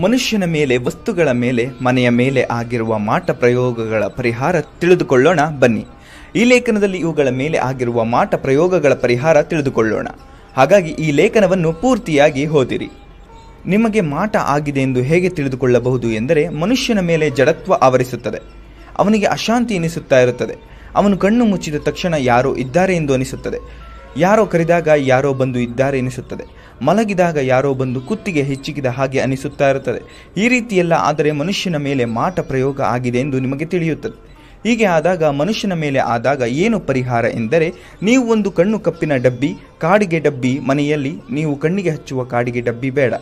ಮನುಷ್ಯನ ಮೇಲೆ, ವಸ್ತುಗಳ ಮೇಲೆ, ಮನೆಯ ಮೇಲೆ ಆಗಿರುವ ಮಾಟ ಪ್ರಯೋಗಗಳ ಪರಿಹಾರ ತಿಳಿದುಕೊಳ್ಳೋಣ ಬನ್ನಿ. ಈ ಲೇಖನದಲ್ಲಿ ಇವುಗಳ ಮೇಲೆ ಆಗಿರುವ ಮಾಟ ಪ್ರಯೋಗಗಳ ಪರಿಹಾರ ತಿಳಿದುಕೊಳ್ಳೋಣ. ಹಾಗಾಗಿ ಈ ಲೇಖನವನ್ನು ಪೂರ್ತಿಯಾಗಿ ಓದಿರಿ. ನಿಮಗೆ ಮಾಟ ಆಗಿದೆ ಎಂದು ಹೇಗೆ ತಿಳಿದುಕೊಳ್ಳಬಹುದು ಎಂದರೆ, ಮನುಷ್ಯನ ಮೇಲೆ ಜಡತ್ವ ಆವರಿಸುತ್ತದೆ. ಅವನಿಗೆ ಅಶಾಂತಿ ಎನಿಸುತ್ತಾ ಇರುತ್ತದೆ. ಅವನು ಕಣ್ಣು ಮುಚ್ಚಿದ ತಕ್ಷಣ ಯಾರೋ ಇದ್ದಾರೆ ಎಂದು ಅನಿಸುತ್ತದೆ. ಯಾರೋ ಕರೆದಾಗ ಯಾರೋ ಬಂದು ಇದ್ದಾರೆ ಎನಿಸುತ್ತದೆ. ಮಲಗಿದಾಗ ಯಾರೋ ಬಂದು ಕುತ್ತಿಗೆ ಹೆಚ್ಚಿಗಿದ ಹಾಗೆ ಅನಿಸುತ್ತಾ ಇರುತ್ತದೆ. ಈ ರೀತಿಯೆಲ್ಲ ಆದರೆ ಮನುಷ್ಯನ ಮೇಲೆ ಮಾಟ ಪ್ರಯೋಗ ಆಗಿದೆ ಎಂದು ನಿಮಗೆ ತಿಳಿಯುತ್ತದೆ. ಹೀಗೆ ಆದಾಗ, ಮನುಷ್ಯನ ಮೇಲೆ ಆದಾಗ ಏನು ಪರಿಹಾರ ಎಂದರೆ, ನೀವು ಒಂದು ಕಣ್ಣು ಕಪ್ಪಿನ ಡಬ್ಬಿ, ಕಾಡಿಗೆ ಡಬ್ಬಿ ಮನೆಯಲ್ಲಿ ನೀವು ಕಣ್ಣಿಗೆ ಹಚ್ಚುವ ಕಾಡಿಗೆ ಡಬ್ಬಿ ಬೇಡ.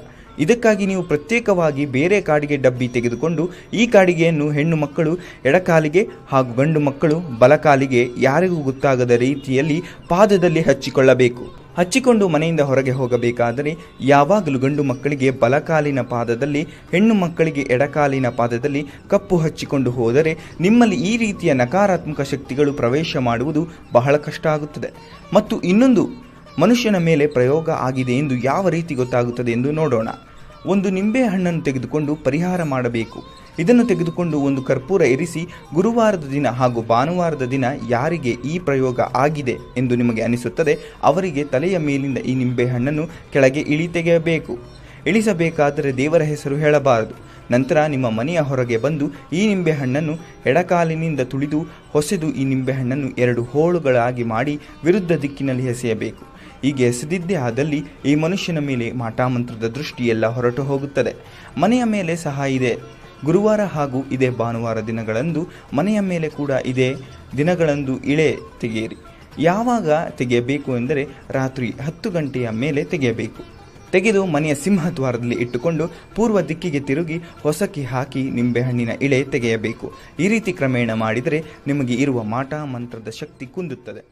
ಇದಕ್ಕಾಗಿ ನೀವು ಪ್ರತ್ಯೇಕವಾಗಿ ಬೇರೆ ಕಾಡಿಗೆ ಡಬ್ಬಿ ತೆಗೆದುಕೊಂಡು ಈ ಕಾಡಿಗೆಯನ್ನು ಹೆಣ್ಣು ಮಕ್ಕಳು ಎಡಕಾಲಿಗೆ ಹಾಗೂ ಗಂಡು ಮಕ್ಕಳು ಬಲಕಾಲಿಗೆ ಯಾರಿಗೂ ಗೊತ್ತಾಗದ ರೀತಿಯಲ್ಲಿ ಪಾದದಲ್ಲಿ ಹಚ್ಚಿಕೊಳ್ಳಬೇಕು. ಹಚ್ಚಿಕೊಂಡು ಮನೆಯಿಂದ ಹೊರಗೆ ಹೋಗಬೇಕಾದರೆ ಯಾವಾಗಲೂ ಗಂಡು ಮಕ್ಕಳಿಗೆ ಬಲಕಾಲಿನ ಪಾದದಲ್ಲಿ, ಹೆಣ್ಣು ಮಕ್ಕಳಿಗೆ ಎಡಕಾಲಿನ ಪಾದದಲ್ಲಿ ಕಪ್ಪು ಹಚ್ಚಿಕೊಂಡು ಹೋದರೆ ನಿಮ್ಮಲ್ಲಿ ಈ ರೀತಿಯ ನಕಾರಾತ್ಮಕ ಶಕ್ತಿಗಳು ಪ್ರವೇಶ ಮಾಡುವುದು ಬಹಳ ಕಷ್ಟ ಆಗುತ್ತದೆ. ಮತ್ತು ಇನ್ನೊಂದು, ಮನುಷ್ಯನ ಮೇಲೆ ಪ್ರಯೋಗ ಆಗಿದೆ ಎಂದು ಯಾವ ರೀತಿ ಗೊತ್ತಾಗುತ್ತದೆ ಎಂದು ನೋಡೋಣ. ಒಂದು ನಿಂಬೆ ಹಣ್ಣನ್ನು ತೆಗೆದುಕೊಂಡು ಪರಿಹಾರ ಮಾಡಬೇಕು. ಇದನ್ನು ತೆಗೆದುಕೊಂಡು ಒಂದು ಕರ್ಪೂರ ಇರಿಸಿ ಗುರುವಾರದ ದಿನ ಹಾಗೂ ಭಾನುವಾರದ ದಿನ ಯಾರಿಗೆ ಈ ಪ್ರಯೋಗ ಆಗಿದೆ ಎಂದು ನಿಮಗೆ ಅನಿಸುತ್ತದೆ ಅವರಿಗೆ ತಲೆಯ ಮೇಲಿಂದ ಈ ನಿಂಬೆ ಹಣ್ಣನ್ನು ಕೆಳಗೆ ತೆಗೆಯಬೇಕು. ಇಳಿಸಬೇಕಾದರೆ ದೇವರ ಹೆಸರು ಹೇಳಬಾರದು. ನಂತರ ನಿಮ್ಮ ಮನೆಯ ಹೊರಗೆ ಬಂದು ಈ ನಿಂಬೆಹಣ್ಣನ್ನು ಎಡಕಾಲಿನಿಂದ ತುಳಿದು ಹೊಸೆದು ಈ ನಿಂಬೆಹಣ್ಣನ್ನು 2 ಹೋಳುಗಳಾಗಿ ಮಾಡಿ ವಿರುದ್ಧ ದಿಕ್ಕಿನಲ್ಲಿ ಎಸೆಯಬೇಕು. ಹೀಗೆ ಎಸೆದಿದ್ದೇ ಆದಲ್ಲಿ ಈ ಮನುಷ್ಯನ ಮೇಲೆ ಮಾಟಾಮಂತ್ರದ ದೃಷ್ಟಿಯೆಲ್ಲ ಹೊರಟು ಹೋಗುತ್ತದೆ. ಮನೆಯ ಮೇಲೆ ಸಹ ಇದೆ ಗುರುವಾರ ಹಾಗೂ ಇದೇ ಭಾನುವಾರ ದಿನಗಳಂದು ಮನೆಯ ಮೇಲೆ ಕೂಡ ಇದೇ ದಿನಗಳಂದು ಇಳೆ ತೆಗೆಯಿರಿ. ಯಾವಾಗ ತೆಗೆಯಬೇಕು ಎಂದರೆ ರಾತ್ರಿ 10 ಗಂಟೆಯ ಮೇಲೆ ತೆಗೆಯಬೇಕು. ತೆಗೆದು ಮನೆಯ ಸಿಂಹದ್ವಾರದಲ್ಲಿ ಇಟ್ಟುಕೊಂಡು ಪೂರ್ವ ದಿಕ್ಕಿಗೆ ತಿರುಗಿ ಹೊಸಕಿ ಹಾಕಿ ನಿಂಬೆಹಣ್ಣಿನ ಇಳೆ ತೆಗೆಯಬೇಕು. ಈ ರೀತಿ ಕ್ರಮೇಣ ಮಾಡಿದರೆ ನಿಮಗೆ ಇರುವ ಮಾಟ ಮಂತ್ರದ ಶಕ್ತಿ ಕುಂದುತ್ತದೆ.